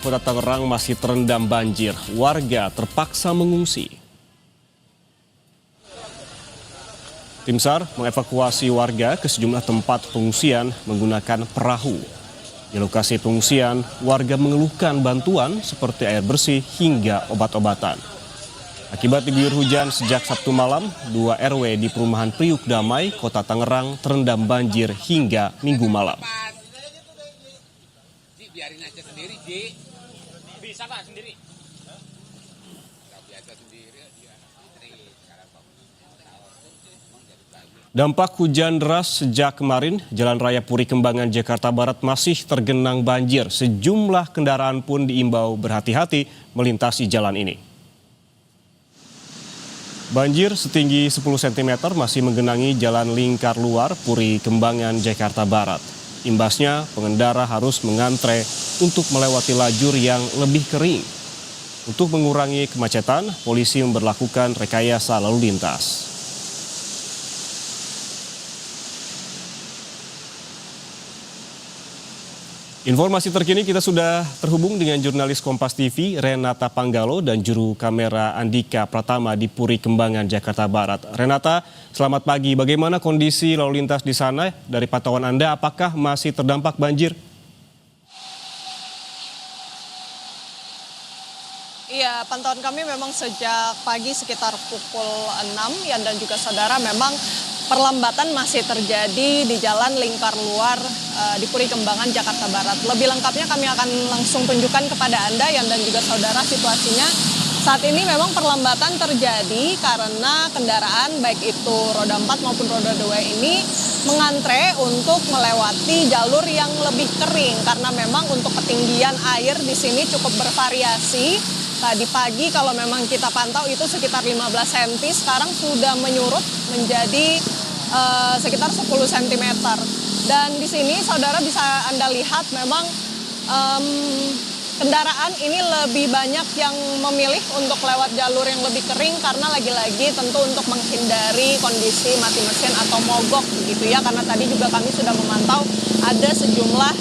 Kota Tangerang masih terendam banjir, warga terpaksa mengungsi. Tim SAR mengevakuasi warga ke sejumlah tempat pengungsian menggunakan perahu. Di lokasi pengungsian, warga mengeluhkan bantuan seperti air bersih hingga obat-obatan. Akibat diguyur hujan sejak Sabtu malam, 2 RW di perumahan Priuk Damai, Kota Tangerang terendam banjir hingga Minggu malam. Biarin aja sendiri, Ji. Bisa Pak sendiri. Biasa sendiri dia. Dampak hujan deras sejak kemarin, Jalan Raya Puri Kembangan Jakarta Barat masih tergenang banjir. Sejumlah kendaraan pun diimbau berhati-hati melintasi jalan ini. Banjir setinggi 10 cm masih menggenangi Jalan Lingkar Luar Puri Kembangan Jakarta Barat. Imbasnya, pengendara harus mengantre untuk melewati lajur yang lebih kering. Untuk mengurangi kemacetan, polisi memberlakukan rekayasa lalu lintas. Informasi terkini kita sudah terhubung dengan jurnalis Kompas TV Renata Panggalo dan juru kamera Andika Pratama di Puri Kembangan Jakarta Barat. Renata, selamat pagi. Bagaimana kondisi lalu lintas di sana dari pantauan Anda? Apakah masih terdampak banjir? Iya, pantauan kami memang sejak pagi sekitar pukul 6 ya, dan juga saudara memang perlambatan masih terjadi di Jalan Lingkar Luar di Puri Kembangan Jakarta Barat. Lebih lengkapnya kami akan langsung tunjukkan kepada Anda Yan dan juga saudara situasinya. Saat ini memang perlambatan terjadi karena kendaraan baik itu roda 4 maupun roda 2 ini mengantre untuk melewati jalur yang lebih kering karena memang untuk ketinggian air di sini cukup bervariasi. Tadi pagi kalau memang kita pantau itu sekitar 15 cm, sekarang sudah menyurut menjadi sekitar 10 cm. Dan di sini saudara bisa Anda lihat memang kendaraan ini lebih banyak yang memilih untuk lewat jalur yang lebih kering karena lagi-lagi tentu untuk menghindari kondisi mati mesin atau mogok begitu ya. Karena tadi juga kami sudah memantau ada sejumlah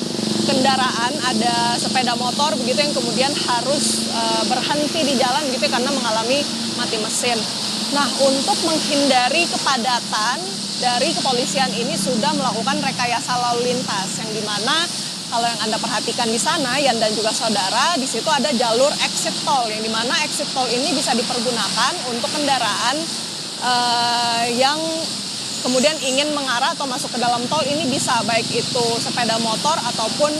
kendaraan, ada sepeda motor begitu yang kemudian harus berhenti di jalan gitu karena mengalami mati mesin. Nah, untuk menghindari kepadatan dari kepolisian ini sudah melakukan rekayasa lalu lintas yang dimana kalau yang Anda perhatikan di sana Yan dan juga saudara, di situ ada jalur exit tol yang dimana exit tol ini bisa dipergunakan untuk kendaraan yang kemudian ingin mengarah atau masuk ke dalam tol ini bisa baik itu sepeda motor ataupun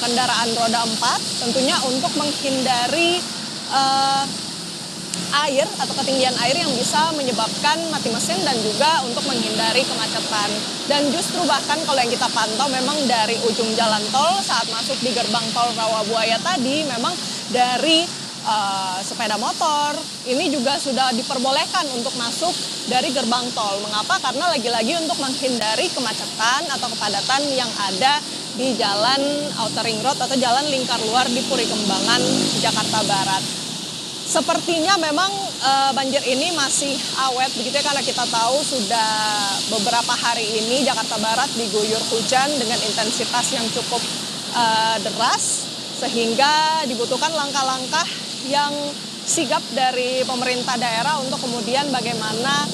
kendaraan roda 4 tentunya untuk menghindari air atau ketinggian air yang bisa menyebabkan mati mesin dan juga untuk menghindari kemacetan. Dan justru bahkan kalau yang kita pantau memang dari ujung jalan tol saat masuk di gerbang tol Rawabuaya tadi memang dari sepeda motor ini juga sudah diperbolehkan untuk masuk dari gerbang tol. Mengapa? Karena lagi-lagi untuk menghindari kemacetan atau kepadatan yang ada di jalan Outer Ring Road atau jalan Lingkar Luar di Puri Kembangan Jakarta Barat. Sepertinya memang banjir ini masih awet begitu ya, karena kita tahu sudah beberapa hari ini Jakarta Barat diguyur hujan dengan intensitas yang cukup deras sehingga dibutuhkan langkah-langkah yang sigap dari pemerintah daerah untuk kemudian bagaimana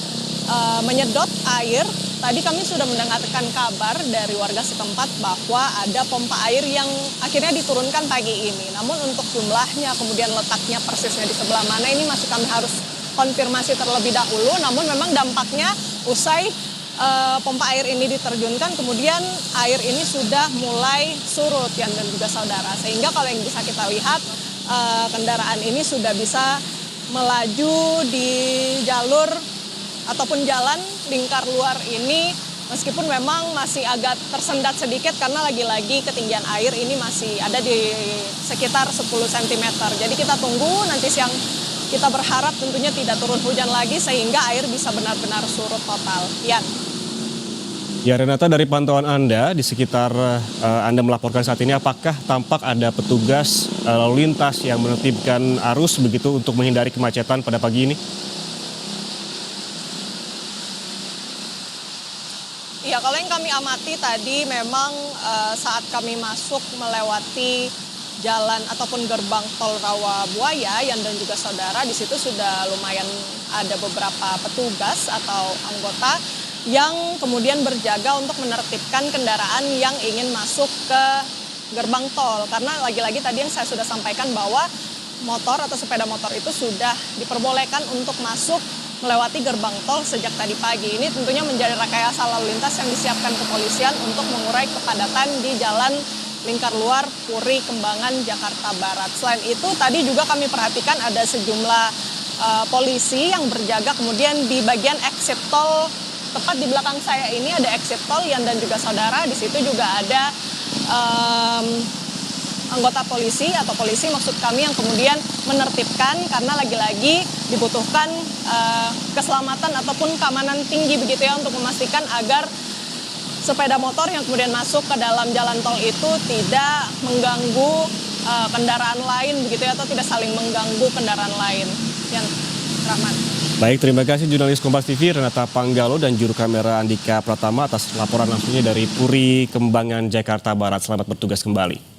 menyedot air. Tadi kami sudah mendengarkan kabar dari warga setempat bahwa ada pompa air yang akhirnya diturunkan pagi ini. Namun untuk jumlahnya kemudian letaknya persisnya di sebelah mana ini masih kami harus konfirmasi terlebih dahulu. Namun memang dampaknya usai pompa air ini diterjunkan, kemudian air ini sudah mulai surut Yan dan juga saudara. Sehingga kalau yang bisa kita lihat kendaraan ini sudah bisa melaju di jalur ataupun jalan Lingkar Luar ini meskipun memang masih agak tersendat sedikit karena lagi-lagi ketinggian air ini masih ada di sekitar 10 cm. Jadi kita tunggu nanti siang, kita berharap tentunya tidak turun hujan lagi sehingga air bisa benar-benar surut total. Yan. Ya Renata, dari pantauan Anda di sekitar Anda melaporkan saat ini, apakah tampak ada petugas lalu lintas yang menertibkan arus begitu untuk menghindari kemacetan pada pagi ini? Ya, kalau yang kami amati tadi memang saat kami masuk melewati jalan ataupun gerbang tol Rawabuaya, Yan dan juga saudara, di situ sudah lumayan ada beberapa petugas atau anggota yang kemudian berjaga untuk menertibkan kendaraan yang ingin masuk ke gerbang tol. Karena lagi-lagi tadi yang saya sudah sampaikan bahwa motor atau sepeda motor itu sudah diperbolehkan untuk masuk melewati gerbang tol sejak tadi pagi. Ini tentunya menjadi rekayasa lalu lintas yang disiapkan kepolisian untuk mengurai kepadatan di jalan lingkar luar Puri Kembangan, Jakarta Barat. Selain itu tadi juga kami perhatikan ada sejumlah polisi yang berjaga kemudian di bagian exit tol. Tepat di belakang saya ini ada exit tol Yan dan juga saudara. Di situ juga ada anggota polisi atau polisi maksud kami yang kemudian menertibkan karena lagi-lagi dibutuhkan keselamatan ataupun keamanan tinggi begitu ya untuk memastikan agar sepeda motor yang kemudian masuk ke dalam jalan tol itu tidak mengganggu kendaraan lain begitu ya, atau tidak saling mengganggu kendaraan lain. Yang Rahman. Baik, terima kasih jurnalis Kompas TV Renata Panggalo dan juru kamera Andika Pratama atas laporan langsungnya dari Puri Kembangan, Jakarta Barat. Selamat bertugas kembali.